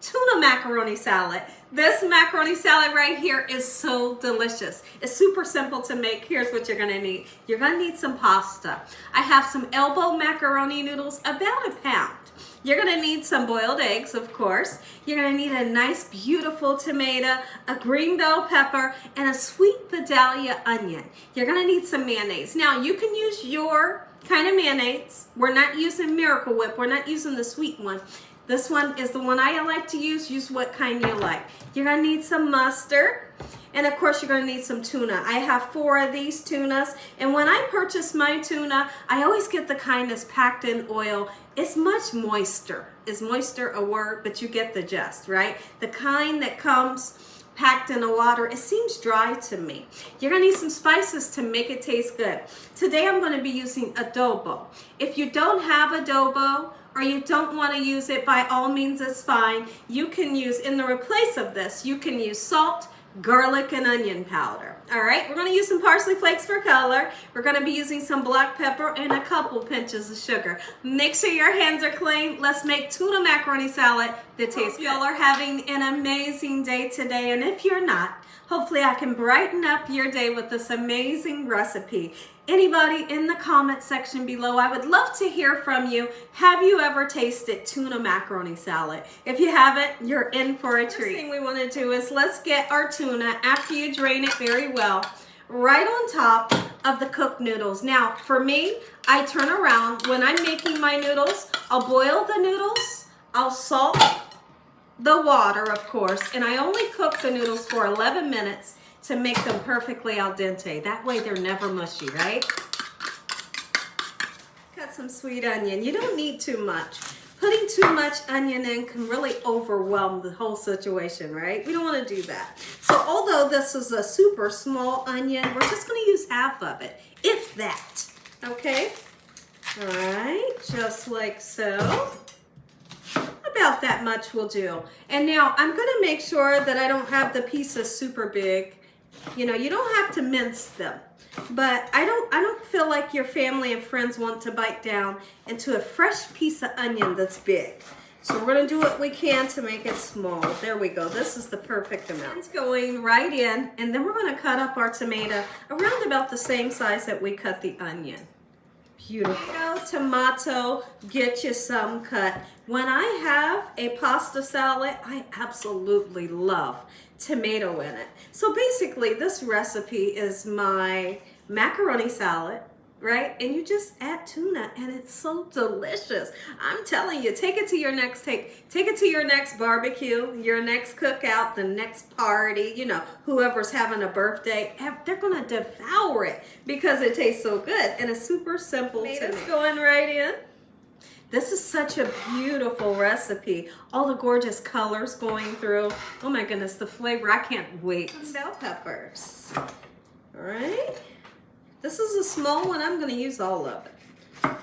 tuna macaroni salad. This macaroni salad right here is so delicious. It's super simple to make. Here's what you're gonna need. You're gonna need some pasta. I have some elbow macaroni noodles, about a pound. You're gonna need some boiled eggs, of course. You're gonna need a nice, beautiful tomato, a green bell pepper, and a sweet Vidalia onion. You're gonna need some mayonnaise. Now, you can use your kind of mayonnaise. We're not using Miracle Whip. We're not using the sweet one. This one is the one I like to use. Use what kind you like. You're gonna need some mustard. And of course, you're gonna need some tuna. I have 4 of these tunas. And when I purchase my tuna, I always get the kind that's packed in oil. It's much moister. Is moisture a word? But you get the gist, right? The kind that comes packed in the water, it seems dry to me. You're gonna need some spices to make it taste good. Today, I'm gonna be using adobo. If you don't have adobo, or you don't want to use it, by all means, it's fine. You can use, in the replace of this, you can use salt, garlic, and onion powder. All right, we're gonna use some parsley flakes for color. We're gonna be using some black pepper and a couple pinches of sugar. Make sure your hands are clean. Let's make tuna macaroni salad that tastes good. Y'all are having an amazing day today, and if you're not, hopefully I can brighten up your day with this amazing recipe. Anybody in the comment section below, I would love to hear from you. Have you ever tasted tuna macaroni salad? If you haven't, you're in for a treat. First thing we want to do is let's get our tuna, after you drain it very well, right on top of the cooked noodles. Now, for me, I turn around. When I'm making my noodles, I'll boil the noodles, I'll salt the water, of course, and I only cook the noodles for 11 minutes to make them perfectly al dente. That way they're never mushy, right? Cut some sweet onion. You don't need too much. Putting too much onion in can really overwhelm the whole situation, right? We don't want to do that. So although this is a super small onion, we're just going to use half of it, if that, okay? All right, just like so. About that much will do. And now I'm going to make sure that I don't have the pieces super big. You know, you don't have to mince them, but I don't feel like your family and friends want to bite down into a fresh piece of onion that's big. So we're gonna do what we can to make it small. There we go. This is the perfect amount. It's going right in, and then we're gonna cut up our tomato around about the same size that we cut the onion. Beautiful. Tomato, get you some cut. When I have a pasta salad, I absolutely love tomato in it. So basically, this recipe is my macaroni salad, right? And you just add tuna, and it's so delicious. I'm telling you, take it to your next take it to your next barbecue, your next cookout, the next party, you know, whoever's having a birthday, they're gonna devour it because it tastes so good, and it's super simple to make. It's going right in. This is such a beautiful recipe. All the gorgeous colors going through. Oh my goodness, the flavor, I can't wait. Some bell peppers. All right. This is a small one. I'm going to use all of it.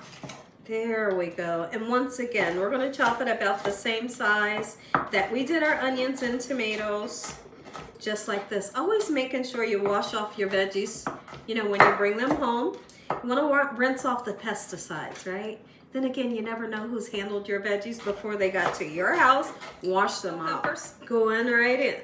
There we go. And once again, we're going to chop it about the same size that we did our onions and tomatoes. Just like this. Always making sure you wash off your veggies, you know, when you bring them home. You want to rinse off the pesticides, right? Then again, you never know who's handled your veggies before they got to your house. Wash them off. Going right in.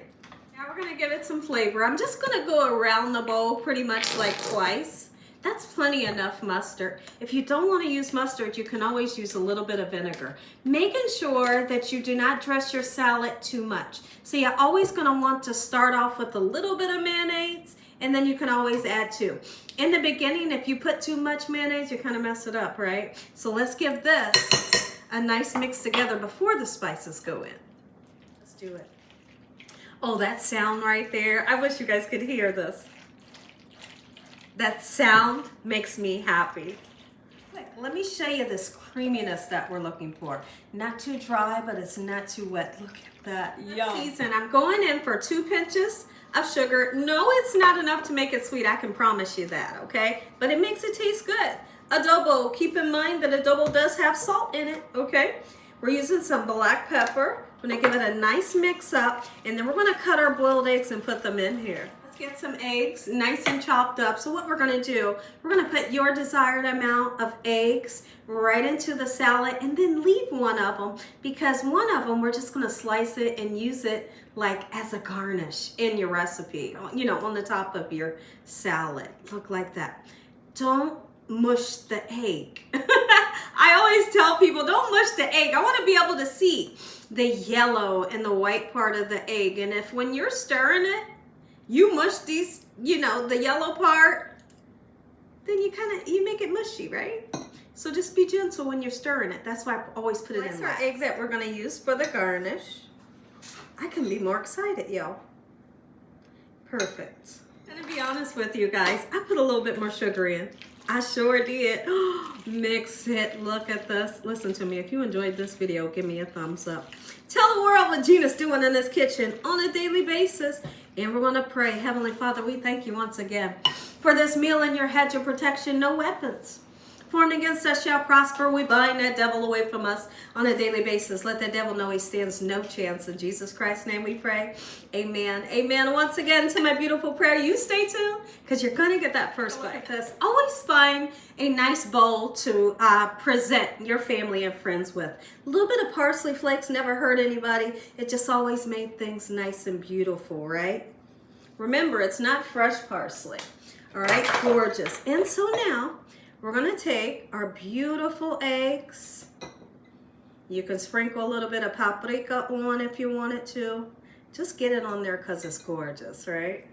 Now we're going to give it some flavor. I'm just going to go around the bowl pretty much like twice. That's plenty enough mustard. If you don't want to use mustard, you can always use a little bit of vinegar. Making sure that you do not dress your salad too much. So you're always going to want to start off with a little bit of mayonnaise, and then you can always add to. In the beginning, if you put too much mayonnaise, you kind of mess it up, right? So let's give this a nice mix together before the spices go in. Let's do it. Oh, that sound right there. I wish you guys could hear this. That sound makes me happy. Let me show you this creaminess that we're looking for. Not too dry, but it's not too wet. Look at that. Yum. Season. I'm going in for 2 pinches of sugar. No, it's not enough to make it sweet. I can promise you that, okay? But it makes it taste good. Adobo. Keep in mind that adobo does have salt in it, okay? We're using some black pepper. We're going to give it a nice mix up, and then we're going to cut our boiled eggs and put them in here. Get some eggs, nice and chopped up. So what we're gonna do, we're gonna put your desired amount of eggs right into the salad and then leave one of them, because one of them we're just gonna slice it and use it like as a garnish in your recipe, you know, on the top of your salad. Look like that. Don't mush the egg. I always tell people, don't mush the egg. I want to be able to see the yellow and the white part of the egg. And if when you're stirring it, you mush these, you know, the yellow part, then you make it mushy, right? So just be gentle when you're stirring it. That's why I always put it in. That's our egg that we're going to use for the garnish. I couldn't be more excited, y'all. Perfect. And to be honest with you guys, I put a little bit more sugar in. I sure did. Mix it. Look at this. Listen to me. If you enjoyed this video, give me a thumbs up. Tell the world what Gina's doing in this kitchen on a daily basis. And we're going to pray. Heavenly Father, we thank you once again for this meal in your hedge of protection. No weapons formed against us shall prosper. We bind that devil away from us on a daily basis. Let the devil know he stands no chance. In Jesus Christ's name we pray. Amen. Amen. Once again, to my beautiful prayer, you stay tuned because you're going to get that first bite. This. Always find a nice bowl to present your family and friends with. A little bit of parsley flakes never hurt anybody. It just always made things nice and beautiful, right? Remember, it's not fresh parsley. All right, gorgeous. And so now, we're going to take our beautiful eggs. You can sprinkle a little bit of paprika on if you wanted to. Just get it on there because it's gorgeous, right?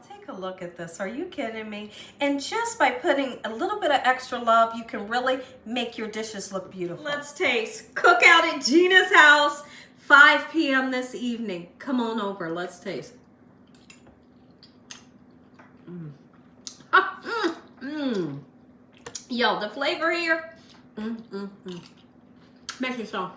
Take a look at this. Are you kidding me? And just by putting a little bit of extra love, you can really make your dishes look beautiful. Let's taste. Cookout at Gina's house, 5 p.m. this evening. Come on over. Let's taste. Yo, the flavor here, make it so.